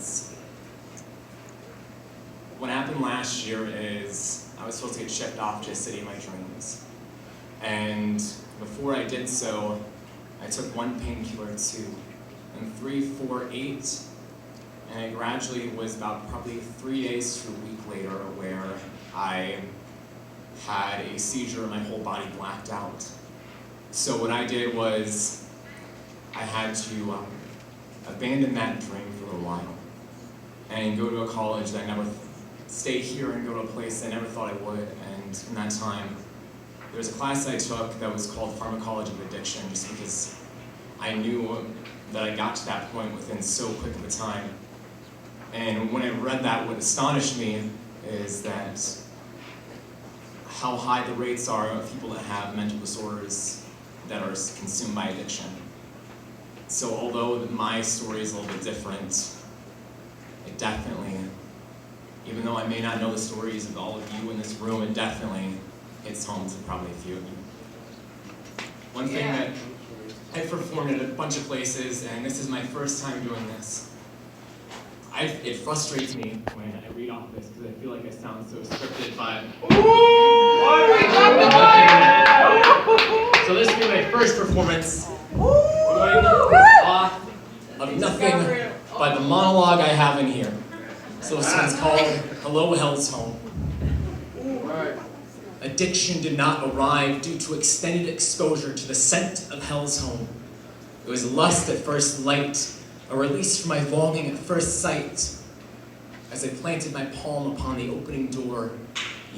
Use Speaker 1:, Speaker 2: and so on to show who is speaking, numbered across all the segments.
Speaker 1: performance. What happened last year is I was supposed to get shipped off to a city of my dreams. And before I did so, I took 1 painkiller, 2, and 3, 4, 8, and it gradually was about probably 3 days to a week later where I had a seizure and my whole body blacked out. So what I did was I had to abandon that dream for a while and go to a college that I never stay here and go to a place I never thought I would. And in that time, there was a class I took that was called Pharmacology of Addiction, just because I knew that I got to that point within so quick of a time. And when I read that, what astonished me is that how high the rates are of people that have mental disorders that are consumed by addiction. So although my story is a little bit different, it definitely, even though I may not know the stories of all of you in this room, it definitely hits home to probably a few of you. One thing that I've performed at a bunch of places, and this is my first time doing this. It frustrates me when I read off this because I feel like I sound so scripted, but... So this will be my first performance, going off of nothing but the monologue I have in here. So this one's called Hello, Hell's Home. Addiction did not arrive due to extended exposure to the scent of hell's home. It was lust at first light, a release from my longing at first sight. As I planted my palm upon the opening door,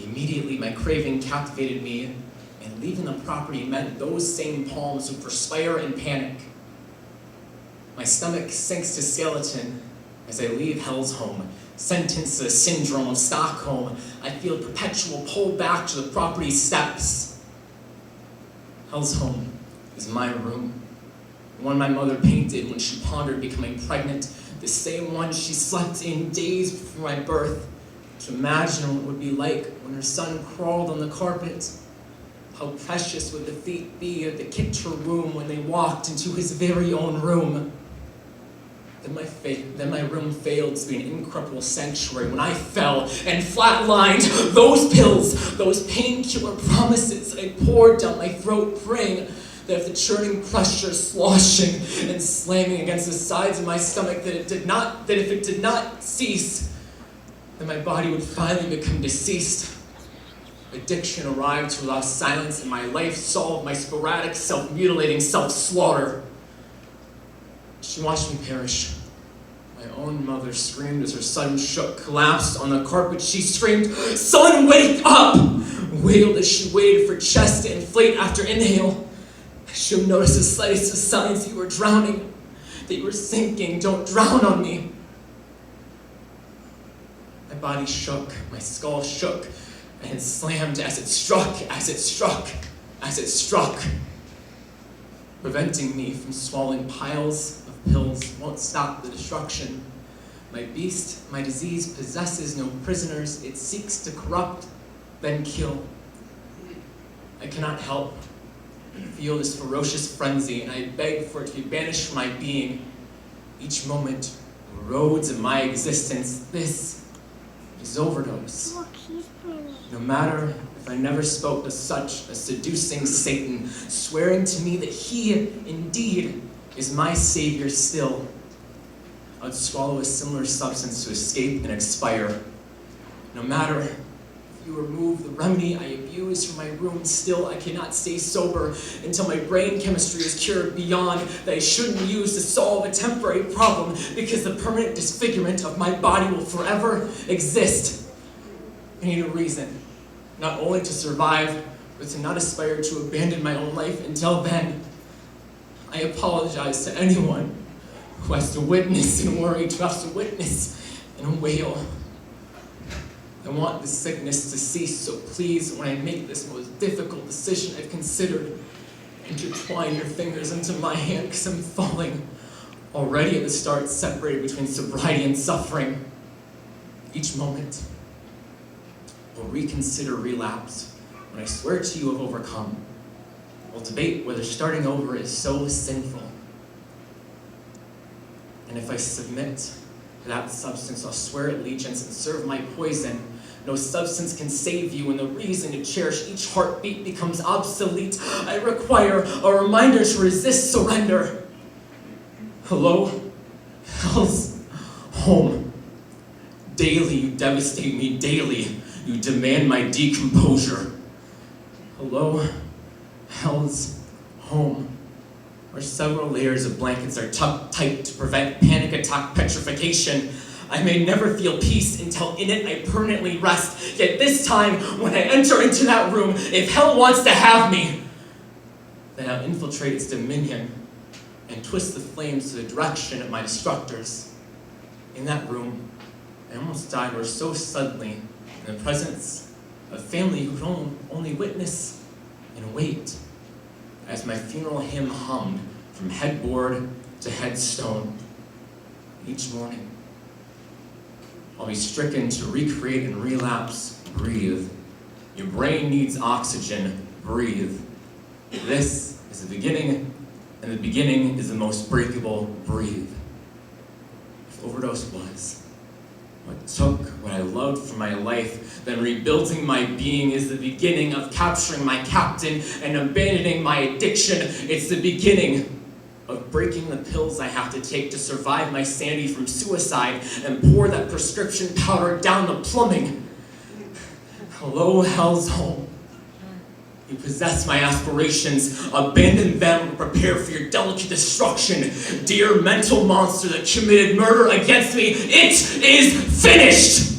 Speaker 1: immediately my craving captivated me, and leaving the property meant those same palms would perspire in panic. My stomach sinks to skeleton as I leave hell's home, sentenced to the syndrome of Stockholm. I feel perpetual pull back to the property steps. Hell's home is my room, the one my mother painted when she pondered becoming pregnant, the same one she slept in days before my birth, to imagine what it would be like when her son crawled on the carpet. How precious would the feet be that kicked her womb when they walked into his very own room. Then my room failed to be an incorruptible sanctuary when I fell and flatlined. Those pills, those painkiller promises that I poured down my throat, praying that if the churning pressure sloshing and slamming against the sides of my stomach, that if it did not cease, then my body would finally become deceased. Addiction arrived to allow silence in my life, solve my sporadic, self-mutilating self-slaughter. She watched me perish. My own mother screamed as her son shook, collapsed on the carpet. She screamed, "Son, wake up!" Wailed as she waited for chest to inflate after inhale. I should have noticed the slightest of signs that you were drowning, that you were sinking. Don't drown on me. My body shook, my skull shook, and slammed as it struck, as it struck, as it struck. Preventing me from swallowing piles of pills won't stop the destruction. My beast, my disease possesses no prisoners. It seeks to corrupt, then kill. I cannot help but feel this ferocious frenzy, and I beg for it to be banished from my being. Each moment erodes in my existence. This is overdose. No matter if I never spoke to such a seducing Satan, swearing to me that he indeed is my savior still, I'd swallow a similar substance to escape and expire. No matter if you remove the remedy I abuse from my room, still I cannot stay sober until my brain chemistry is cured beyond that I shouldn't use to solve a temporary problem, because the permanent disfigurement of my body will forever exist. I need a reason, not only to survive, but to not aspire to abandon my own life until then. I apologize to anyone who has to witness and worry, who has to witness and wail. I want this sickness to cease, so please, when I make this most difficult decision I've considered, intertwine your fingers into my hand, because I'm falling already at the start, separated between sobriety and suffering. Each moment will reconsider relapse when I swear to you I've overcome. We'll debate whether starting over is so sinful. And if I submit, To that substance I'll swear allegiance and serve my poison. No substance can save you, and the reason to cherish each heartbeat becomes obsolete. I require a reminder to resist surrender. Hello? Hell's home. Daily you devastate me, daily you demand my decomposure. Hello? Hell's home. Where several layers of blankets are tucked tight to prevent panic attack petrification. I may never feel peace until in it I permanently rest. Yet this time, when I enter into that room, if hell wants to have me, then I'll infiltrate its dominion and twist the flames to the direction of my destructors. In that room, I almost died or so suddenly in the presence of family who could only witness and wait as my funeral hymn hummed from headboard to headstone. Each morning, I'll be stricken to recreate and relapse. Breathe. Your brain needs oxygen. Breathe. This is the beginning, and the beginning is the most breakable. Breathe. If overdose was what took what I loved from my life, then rebuilding my being is the beginning of capturing my captain and abandoning my addiction. It's the beginning of breaking the pills I have to take to survive my sanity from suicide and pour that prescription powder down the plumbing. Hello, hell's home. You possess my aspirations, abandon them, and prepare for your delicate destruction. Dear mental monster that committed murder against me, it is finished!